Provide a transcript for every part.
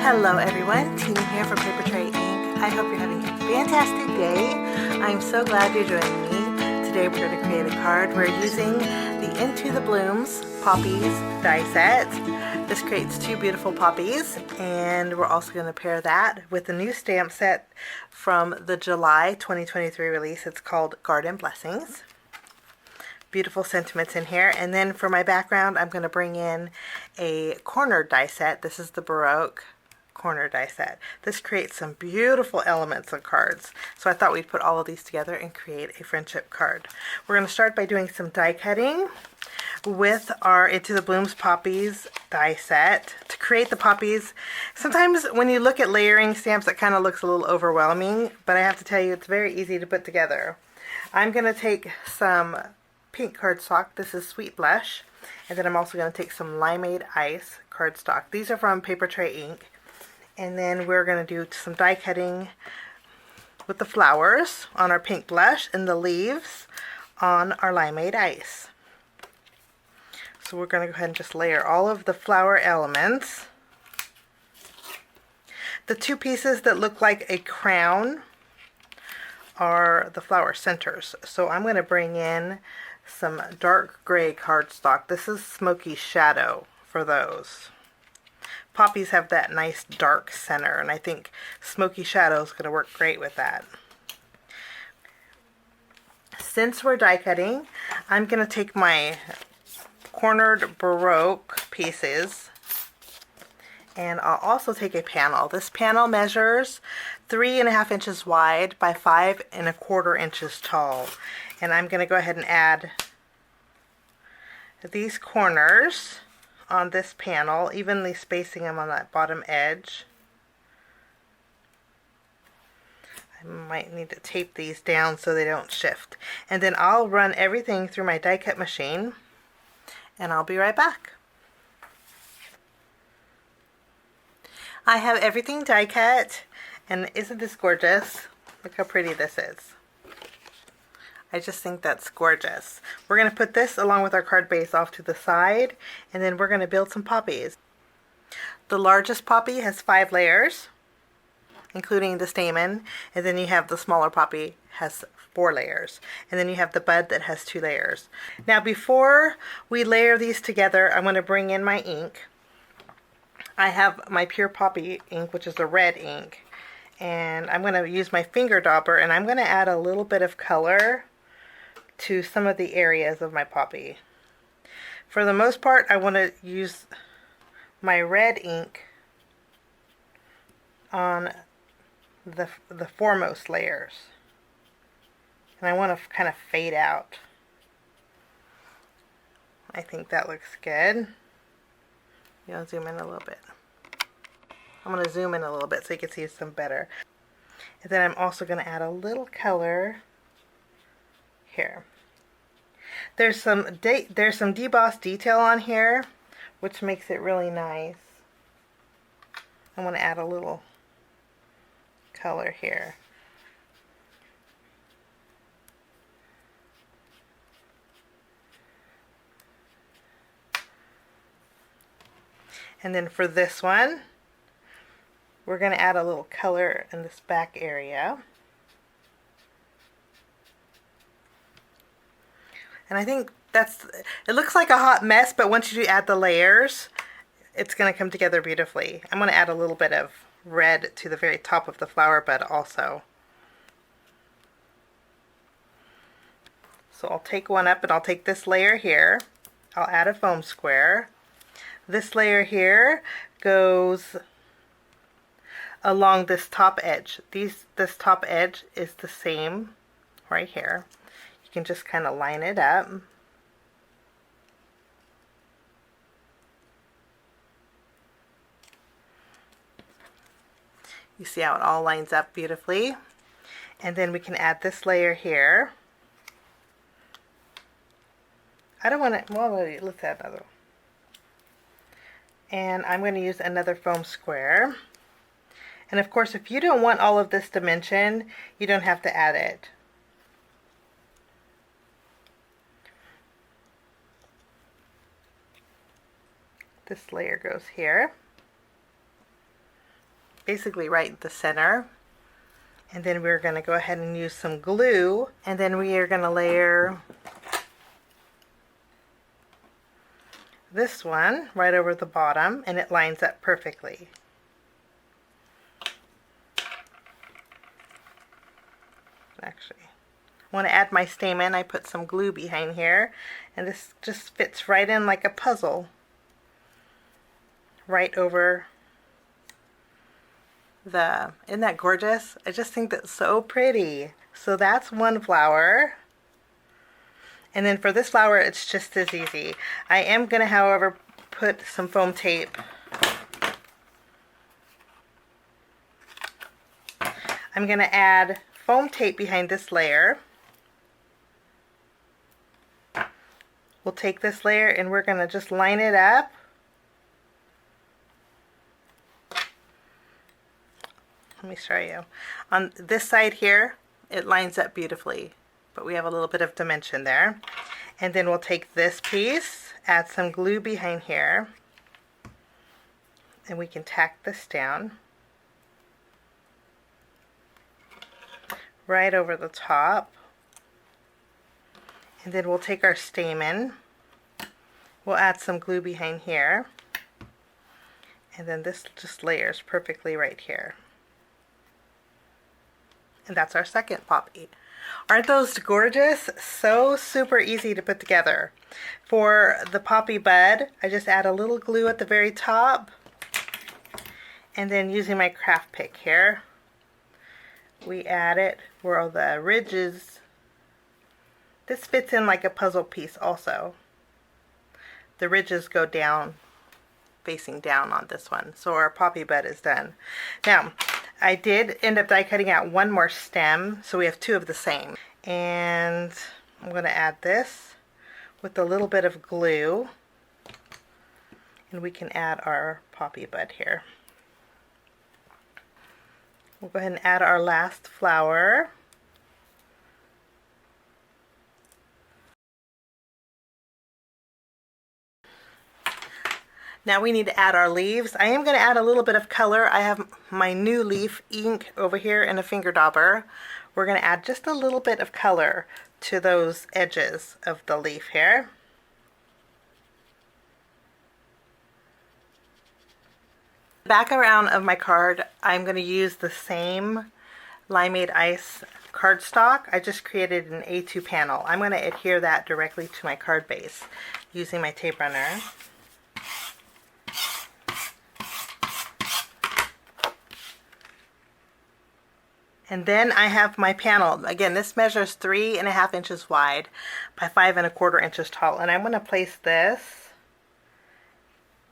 Hello everyone, Tina here from Papertrey Inc. I hope you're having a fantastic day. I'm so glad you're joining me. Today we're going to create a card. We're using the Into the Blooms Poppies Die Set. This creates two beautiful poppies, and we're also going to pair that with the new stamp set from the July 2023 release. It's called Garden Blessings. Beautiful sentiments in here. And then for my background, I'm going to bring in a corner die set. This is the Baroque corner die set. This creates some beautiful elements of cards. So I thought we'd put all of these together and create a friendship card. We're going to start by doing some die cutting with our Into the Blooms Poppies die set. To create the poppies, sometimes when you look at layering stamps, it kind of looks a little overwhelming, but I have to tell you, it's very easy to put together. I'm going to take some pink cardstock. This is Sweet Blush. And then I'm also going to take some Limeade Ice cardstock. These are from Papertrey Inc. And then we're going to do some die cutting with the flowers on our pink blush and the leaves on our Limeade Ice. So we're going to go ahead and just layer all of the flower elements. The two pieces that look like a crown are the flower centers. So I'm going to bring in some dark gray cardstock. This is Smokey Shadow for those. Poppies have that nice dark center, and I think Smokey Shadow is going to work great with that. Since we're die cutting, I'm going to take my cornered Baroque pieces, and I'll also take a panel. This panel measures 3.5 inches wide by 5.25 inches tall. And I'm going to go ahead and add these corners on this panel, evenly spacing them on that bottom edge. I might need to tape these down so they don't shift. And then I'll run everything through my die cut machine, and I'll be right back. I have everything die cut, and isn't this gorgeous? Look how pretty this is. I just think that's gorgeous. We're going to put this along with our card base off to the side, and then we're going to build some poppies. The largest poppy has 5 layers, including the stamen, and then you have the smaller poppy has 4 layers, and then you have the bud that has 2 layers. Now before we layer these together, I'm going to bring in my ink. I have my Pure Poppy ink, which is a red ink, and I'm going to use my finger dauber, and I'm going to add a little bit of color to some of the areas of my poppy. For the most part, I want to use my red ink on the foremost layers, and I want to kind of fade out. I think that looks good. You know, zoom in a little bit. I'm going to zoom in a little bit so you can see some better. And then I'm also going to add a little color here. There's some embossed detail on here, which makes it really nice. I want to add a little color here. And then for this one, we're going to add a little color in this back area. And I think it looks like a hot mess, but once you add the layers, it's going to come together beautifully. I'm going to add a little bit of red to the very top of the flower bud also. So I'll take one up, and I'll take this layer here. I'll add a foam square. This layer here goes along this top edge. This top edge is the same right here. You can just kind of line it up. You see how it all lines up beautifully. And then we can add this layer here. I don't want to, well, let's add another one. And I'm going to use another foam square. And of course, if you don't want all of this dimension, you don't have to add it. This layer goes here. basically right in the center. And then we're going to go ahead and use some glue, and then we are going to layer this one right over the bottom, and it lines up perfectly. Actually, I want to add my stamen. I put some glue behind here, and this just fits right in like a puzzle right over the, isn't that gorgeous? I just think that's so pretty. So that's one flower. And then for this flower, it's just as easy. I am going to, however, put some foam tape. I'm going to add foam tape behind this layer. We'll take this layer and we're going to just line it up. Let me show you. On this side here, it lines up beautifully, but we have a little bit of dimension there. And then we'll take this piece, add some glue behind here, and we can tack this down right over the top. And then we'll take our stamen, we'll add some glue behind here, and then this just layers perfectly right here. And that's our second poppy. Aren't those gorgeous? So super easy to put together. For the poppy bud, I just add a little glue at the very top, and then using my craft pick here, we add it where all the ridges. This fits in like a puzzle piece also. The ridges go down, facing down on this one. So our poppy bud is done. Now, I did end up die cutting out one more stem, so we have two of the same. And I'm going to add this with a little bit of glue, and we can add our poppy bud here. We'll go ahead and add our last flower. Now we need to add our leaves. I am going to add a little bit of color. I have my new leaf ink over here and a finger dauber. We're going to add just a little bit of color to those edges of the leaf here. Back around of my card, I'm going to use the same Limeade Ice cardstock. I just created an A2 panel. I'm going to adhere that directly to my card base using my tape runner. And then I have my panel. Again, this measures 3.5 inches wide by 5.25 inches tall. And I'm going to place this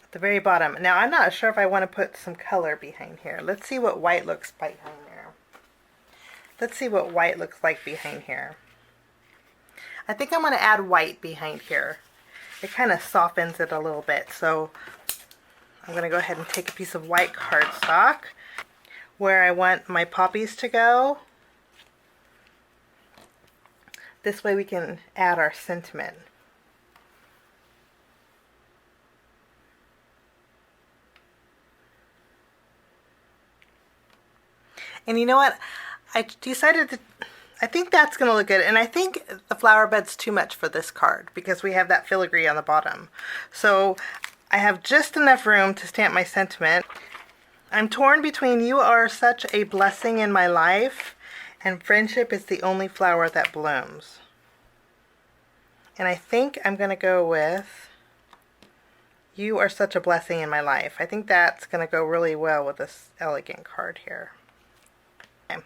at the very bottom. Now, I'm not sure if I want to put some color behind here. Let's see what white looks behind there. Let's see what white looks like behind here. I think I'm going to add white behind here. It kind of softens it a little bit. So I'm going to go ahead and take a piece of white cardstock where I want my poppies to go. This way we can add our sentiment. And you know what? I decided to, I think that's going to look good. And I think the flower bed's too much for this card because we have that filigree on the bottom. So I have just enough room to stamp my sentiment. I'm torn between "You are such a blessing in my life" and "Friendship is the only flower that blooms." And I think I'm going to go with "You are such a blessing in my life." I think that's going to go really well with this elegant card here. Okay.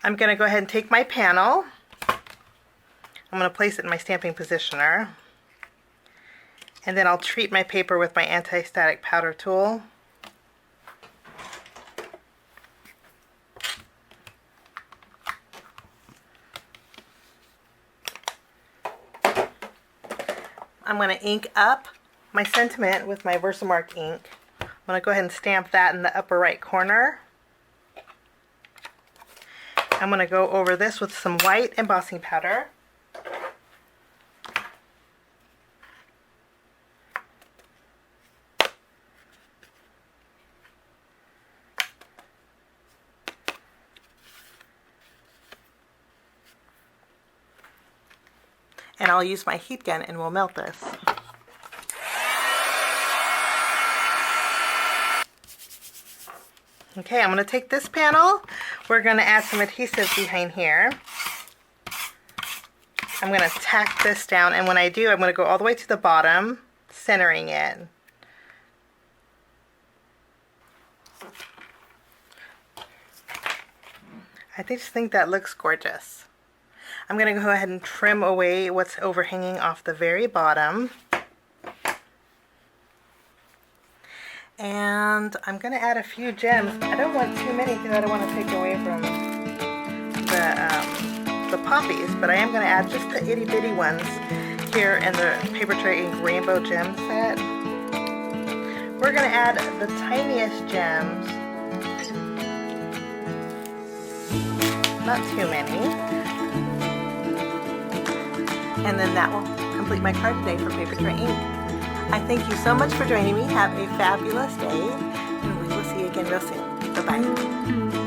I'm going to go ahead and take my panel. I'm going to place it in my stamping positioner. And then I'll treat my paper with my anti-static powder tool. I'm going to ink up my sentiment with my Versamark ink. I'm going to go ahead and stamp that in the upper right corner. I'm going to go over this with some white embossing powder. And I'll use my heat gun and we'll melt this. Okay, I'm going to take this panel. We're going to add some adhesive behind here. I'm going to tack this down, and when I do, I'm going to go all the way to the bottom, centering it. I just think that looks gorgeous. I'm going to go ahead and trim away what's overhanging off the very bottom. And I'm going to add a few gems. I don't want too many because I don't want to take away from the poppies, but I am going to add just the itty bitty ones here in the Papertrey Ink Rainbow Gem set. We're going to add the tiniest gems. Not too many. And then that will complete my card today for Papertrey Ink. I thank you so much for joining me. Have a fabulous day, and we will see you again real soon. Bye-bye.